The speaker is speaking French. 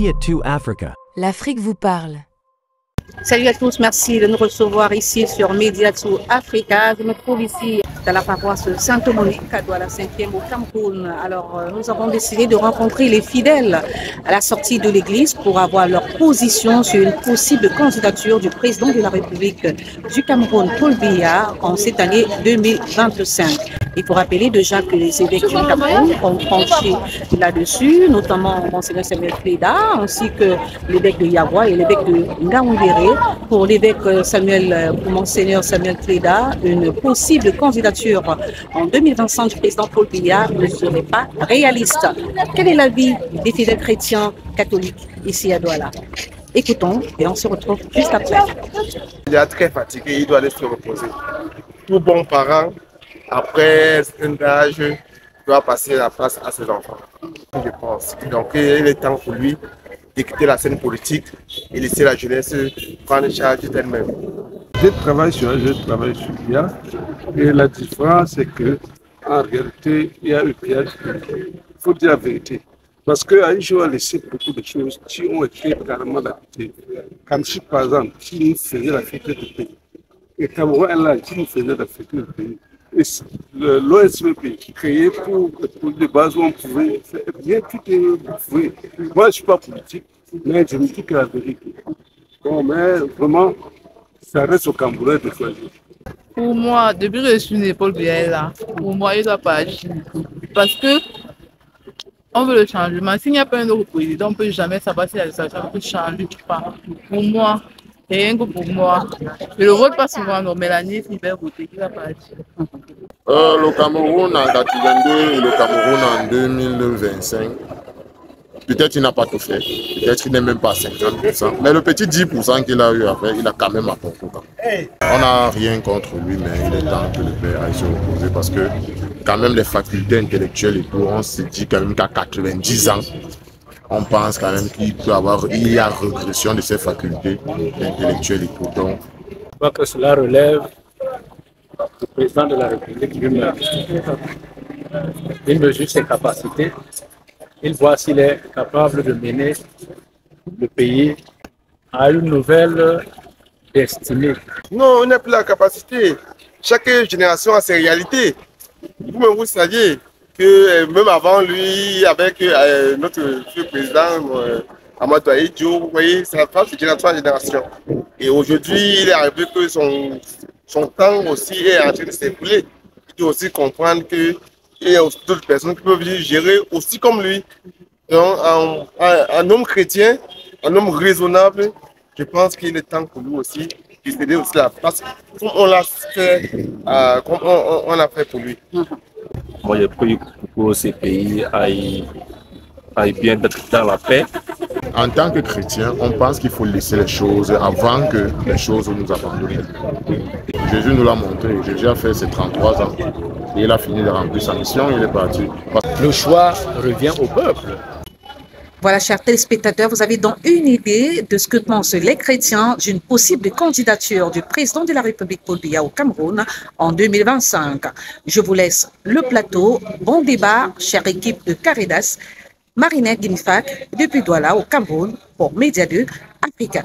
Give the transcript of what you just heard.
Media 2 Africa. L'Afrique vous parle. Salut à tous, merci de nous recevoir ici sur Mediatou Africa. Je me trouve ici dans la paroisse Sainte-Monique à Douala 5e au Cameroun. Alors, nous avons décidé de rencontrer les fidèles à la sortie de l'église pour avoir leur position sur une possible candidature du président de la République du Cameroun, Paul Biya, en cette année 2025. Il faut rappeler déjà que les évêques du Cameroun ont tranché là-dessus, notamment Monseigneur Samuel Cléda, ainsi que l'évêque de Yagua et l'évêque de Ngaoundéré. Pour l'évêque pour Monseigneur Samuel Cléda, une possible candidature en 2025 du président Paul Biya ne serait pas réaliste. Quel est l'avis des fidèles chrétiens catholiques ici à Douala? Écoutons et on se retrouve juste après. Il est très fatigué, il doit aller se reposer. Tout bon parent, après un âge, doit passer la place à ses enfants. Je pense. Donc il est temps pour lui de quitter la scène politique et laisser la jeunesse prendre charge d'elle-même. Je travaille sur Biya et la différence c'est que en réalité il y a eu Biya. Il faut dire la vérité. Parce qu'Aïcho a laissé beaucoup de choses qui ont été carrément adaptées. Comme si par exemple, qui nous faisait la fête du pays. Et Cameroun est là, qui nous faisait la fête du pays. Et l'OSVP créé pour les bases où on pouvait faire bien tout est prouvé. Moi je ne suis pas politique, mais je me dis que la vérité. Bon, mais vraiment, ça reste au Cameroun de choisir. Pour moi, depuis que je suis né, Paul Biya est là. Pour moi, il ne doit pas agir. Parce que on veut le changement. S'il n'y a pas un autre président, on ne peut jamais savoir si la situation peut changer ou pas. Pour moi, rien que pour moi. Je le vote pas souvent, non, mais l'année, c'est bien voté, il va pas agir. Le Cameroun en 82 et le Cameroun en 2025, peut-être qu'il n'a pas tout fait, peut-être qu'il n'est même pas à 50%, mais le petit 10% qu'il a eu à faire, il a quand même apporté. On n'a rien contre lui, mais il est temps que le père aille se reposer parce que quand même les facultés intellectuelles et tout, on se dit quand même qu'à 90 ans, on pense quand même qu'il y a régression de ces facultés intellectuelles et tout. Donc, Je crois que cela relève du président de la République lui-même. Il mesure ses capacités, il voit s'il est capable de mener le pays à une nouvelle destinée. Non, on n'a plus la capacité. Chaque génération a ses réalités. Vous-même, vous saviez que même avant lui, avec notre président Amadou Ahidjo, vous voyez, ça passe de génération en génération. Et aujourd'hui, il est arrivé que son temps aussi est en train de s'écouler. Il faut aussi comprendre qu'il y a aussi d'autres personnes qui peuvent gérer aussi comme lui. Donc, un homme chrétien, un homme raisonnable, je pense qu'il est temps pour lui aussi de céder aussi la place comme on l'a fait, comme on a fait pour lui. Moi, j'ai pris pour que ces pays aillent bien d'être dans la paix. en tant que chrétien, on pense qu'il faut laisser les choses avant que les choses nous abandonnent. Jésus nous l'a montré, Jésus a fait ses 33 ans et il a fini de remplir sa mission, il est parti. Le choix revient au peuple. Voilà, chers téléspectateurs, vous avez donc une idée de ce que pensent les chrétiens d'une possible candidature du président de la République Paul Biya au Cameroun en 2025. Je vous laisse le plateau. Bon débat, chère équipe de Caridas. Marinette Guinifak, depuis Douala au Cameroun pour Media 2 Africa.